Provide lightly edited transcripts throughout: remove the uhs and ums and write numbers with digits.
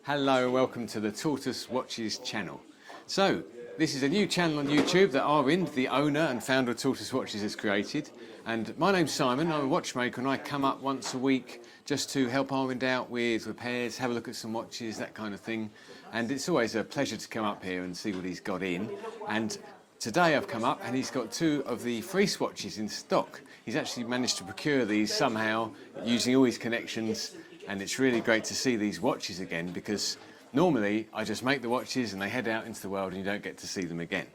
Hello and welcome to the Tortoise Watches channel. So, this is a new channel on YouTube that Arvind, the owner and founder of Tortoise Watches, has created. And my name's Simon, I'm a watchmaker and I come up once a week just to help Arvind out with repairs, have a look at some watches, that kind of thing. And it's always a pleasure to come up here and see what he's got in. And today I've come up and he's got two of the Freese watches in stock. He's actually managed to procure these somehow using all his connections. And it's really great to see these watches again because normally I just make the watches and they head out into the world and you don't get to see them again.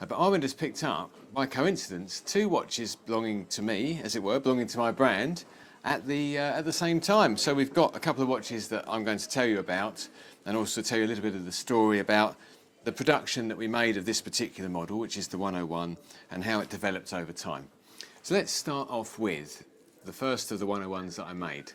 But Arvind has picked up, by coincidence, two watches belonging to me, as it were, belonging to my brand, at the same time. So we've got a couple of watches that I'm going to tell you about and also tell you a little bit of the story about the production that we made of this particular model, which is the 101, and how it developed over time. So let's start off with the first of the 101s that I made.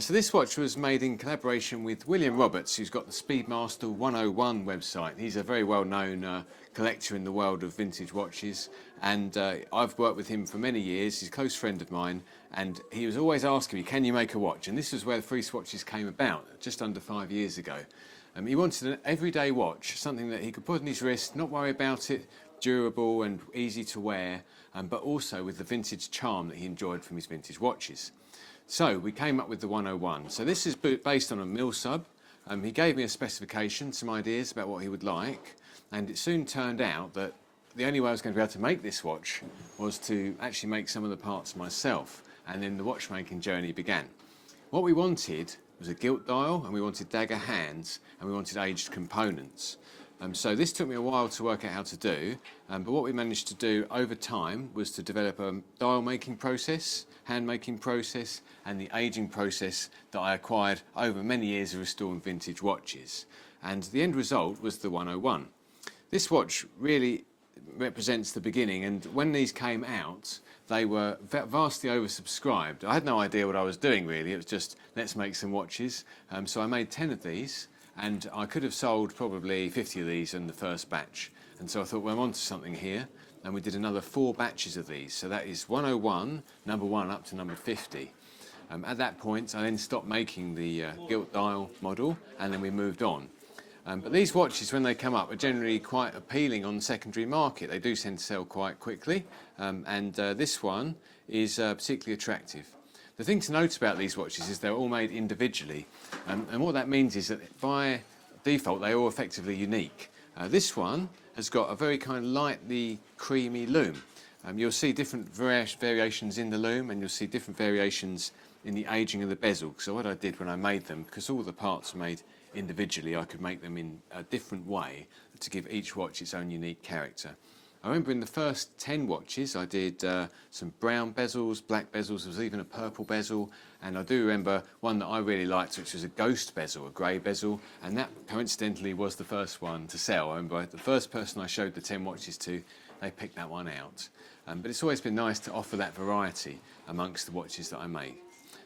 So this watch was made in collaboration with William Roberts, who's got the Speedmaster 101 website. He's a very well-known collector in the world of vintage watches, and I've worked with him for many years. He's a close friend of mine, and he was always asking me, can you make a watch? And this is where the Freese watches came about, just under 5 years ago. He wanted an everyday watch, something that he could put on his wrist, not worry about it, durable and easy to wear, but also with the vintage charm that he enjoyed from his vintage watches. So we came up with the 101. So this is based on a mill sub. He gave me a specification, some ideas about what he would like, and it soon turned out that the only way I was going to be able to make this watch was to actually make some of the parts myself, and then the watchmaking journey began. What we wanted was a gilt dial, and we wanted dagger hands, and we wanted aged components. So this took me a while to work out how to do, but what we managed to do over time was to develop a dial making process, hand making process, and the aging process that I acquired over many years of restoring vintage watches. And the end result was the 101. This watch really represents the beginning, and when these came out, they were vastly oversubscribed. I had no idea what I was doing really, it was just let's make some watches. So I made 10 of these. And I could have sold probably 50 of these in the first batch. And so I thought, well, I'm onto something here. And we did another 4 batches of these. So that is 101, number 1 up to number 50. At that point, I then stopped making the gilt dial model, and then we moved on. But these watches, when they come up, are generally quite appealing on the secondary market. They do tend to sell quite quickly. This one is particularly attractive. The thing to note about these watches is they're all made individually, and what that means is that by default they're all effectively unique. This one has got a very kind of lightly creamy lume. You'll see different variations in the lume, and you'll see different variations in the aging of the bezel. So what I did when I made them, because all the parts are made individually, I could make them in a different way to give each watch its own unique character. I remember in the first 10 watches I did some brown bezels, black bezels, there was even a purple bezel, and I do remember one that I really liked, which was a ghost bezel, a grey bezel, and that coincidentally was the first one to sell. I remember the first person I showed the 10 watches to, they picked that one out. But it's always been nice to offer that variety amongst the watches that I make.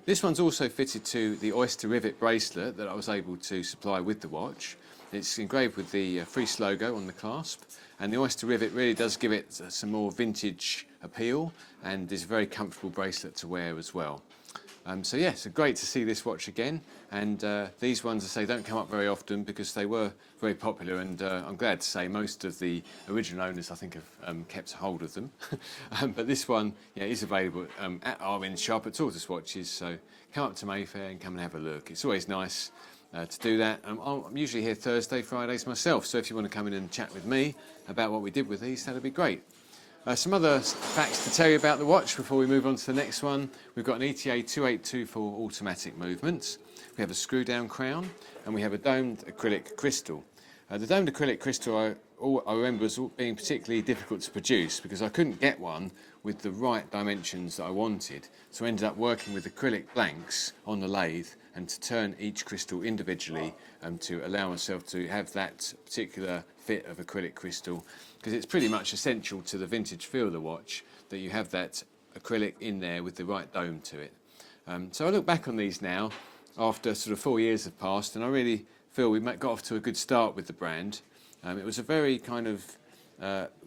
This one's also fitted to the Oyster Rivet bracelet that I was able to supply with the watch. It's engraved with the Freese logo on the clasp, and the Oyster Rivet really does give it some more vintage appeal, and is a very comfortable bracelet to wear as well. So yeah, so great to see this watch again, and these ones, I say, don't come up very often because they were very popular, and I'm glad to say most of the original owners, I think, have kept hold of them. But this one, yeah, is available at Arvind's shop at Tortoise Watches, so come up to Mayfair and come and have a look. It's always nice to do that. I'm usually here Thursday, Fridays myself, so if you want to come in and chat with me about what we did with these, that'd be great. Some other facts to tell you about the watch before we move on to the next one. We've got an ETA 2824 automatic movement. We have a screw down crown, and we have a domed acrylic crystal. The domed acrylic crystal I remember was being particularly difficult to produce because I couldn't get one with the right dimensions that I wanted. So I ended up working with acrylic blanks on the lathe and to turn each crystal individually to allow myself to have that particular fit of acrylic crystal, because it's pretty much essential to the vintage feel of the watch that you have that acrylic in there with the right dome to it. So I look back on these now after sort of 4 years have passed, and I really feel we got off to a good start with the brand. It was a very kind of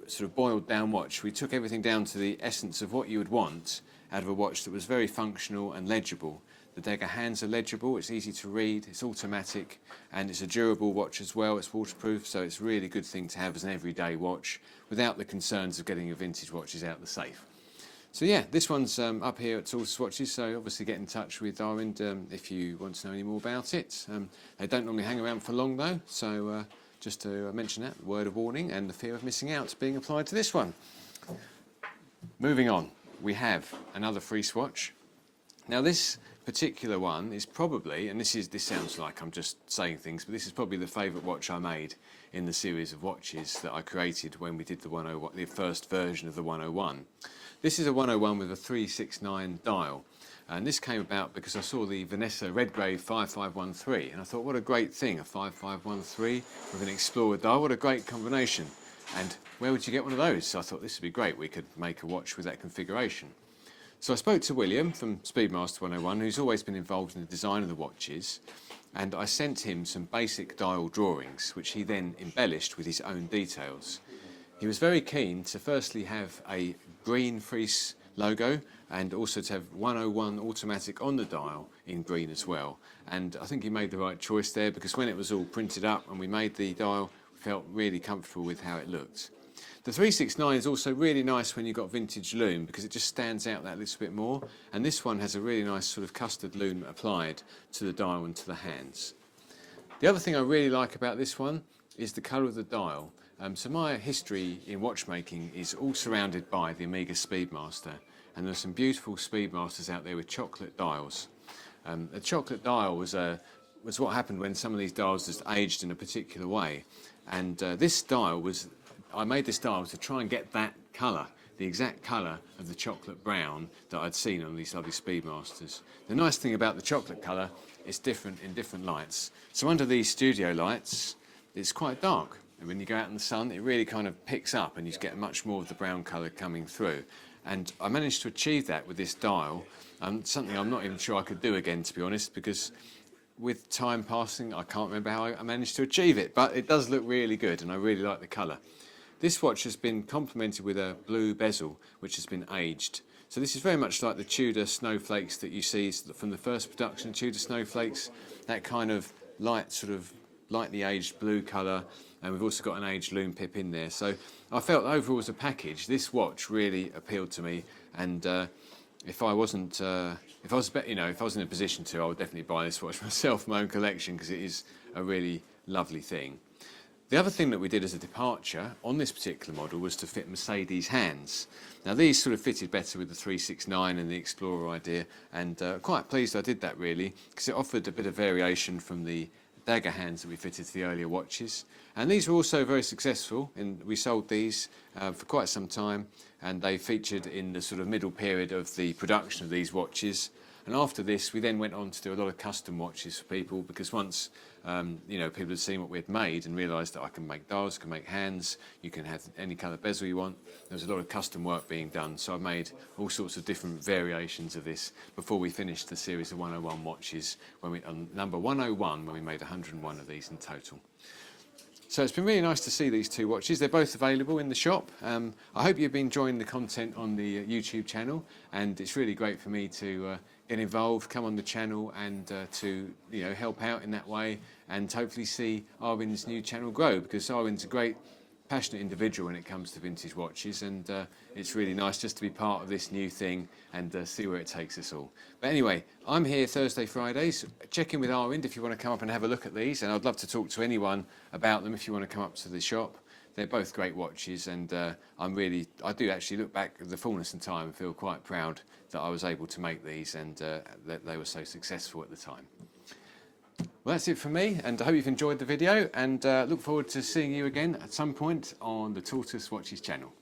sort of boiled down watch. We took everything down to the essence of what you would want out of a watch that was very functional and legible. The Dagger hands are legible, it's easy to read, it's automatic, and it's a durable watch as well. It's waterproof, so it's a really good thing to have as an everyday watch without the concerns of getting your vintage watches out the safe. So yeah, this one's up here at Tortoise Watches, so obviously get in touch with Arvind if you want to know any more about it. They don't normally hang around for long though, so just to mention that, word of warning and the fear of missing out being applied to this one. Moving on, we have another free swatch. Now this particular one is probably, and this sounds like I'm just saying things, but this is probably the favourite watch I made in the series of watches that I created when we did the 101, the first version of the 101. This is a 101 with a 369 dial, and this came about because I saw the Vanessa Redgrave 5513, and I thought, what a great thing, a 5513 with an Explorer dial, what a great combination. And where would you get one of those? So I thought this would be great, we could make a watch with that configuration. So I spoke to William from Speedmaster 101, who's always been involved in the design of the watches, and I sent him some basic dial drawings, which he then embellished with his own details. He was very keen to firstly have a green Freese logo and also to have 101 automatic on the dial in green as well. And I think he made the right choice there, because when it was all printed up and we made the dial, we felt really comfortable with how it looked. The 369 is also really nice when you've got vintage lume, because it just stands out that little bit more, and this one has a really nice sort of custard lume applied to the dial and to the hands. The other thing I really like about this one is the colour of the dial. So my history in watchmaking is all surrounded by the Omega Speedmaster, and there's some beautiful Speedmasters out there with chocolate dials. A chocolate dial was what happened when some of these dials just aged in a particular way, and this dial was, I made this dial to try and get that colour, the exact colour of the chocolate brown that I'd seen on these lovely Speedmasters. The nice thing about the chocolate colour, it's different in different lights. So under these studio lights, it's quite dark. And when you go out in the sun, it really kind of picks up and you get much more of the brown colour coming through. And I managed to achieve that with this dial, something I'm not even sure I could do again, to be honest, because with time passing, I can't remember how I managed to achieve it, but it does look really good and I really like the colour. This watch has been complemented with a blue bezel, which has been aged. So this is very much like the Tudor snowflakes that you see from the first production of Tudor snowflakes, that kind of light, sort of lightly aged blue colour, and we've also got an aged lume pip in there. So I felt overall as a package, this watch really appealed to me, and if I was in a position to, I would definitely buy this watch myself, my own collection, because it is a really lovely thing. The other thing that we did as a departure on this particular model was to fit Mercedes hands. Now these sort of fitted better with the 369 and the Explorer idea, and quite pleased I did that really, because it offered a bit of variation from the Dagger hands that we fitted to the earlier watches. And these were also very successful, and we sold these for quite some time, and they featured in the sort of middle period of the production of these watches. And after this, we then went on to do a lot of custom watches for people, because once people had seen what we had made and realised that I can make dials, can make hands, you can have any colour bezel you want. There was a lot of custom work being done, so I made all sorts of different variations of this before we finished the series of 101 watches, on number 101, when we made 101 of these in total. So it's been really nice to see these two watches. They're both available in the shop. I hope you've been enjoying the content on the YouTube channel, and it's really great for me to get involved, come on the channel, and to help out in that way, and hopefully see Arvind's new channel grow, because Arvind's a great, passionate individual when it comes to vintage watches, and it's really nice just to be part of this new thing and see where it takes us all. But anyway, I'm here Thursday, Fridays. Check in with Arvind if you want to come up and have a look at these, and I'd love to talk to anyone about them if you want to come up to the shop. They're both great watches, and I do actually look back at the fullness of time and feel quite proud that I was able to make these, and that they were so successful at the time. Well, that's it from me, and I hope you've enjoyed the video, and look forward to seeing you again at some point on the Tortoise Watches channel.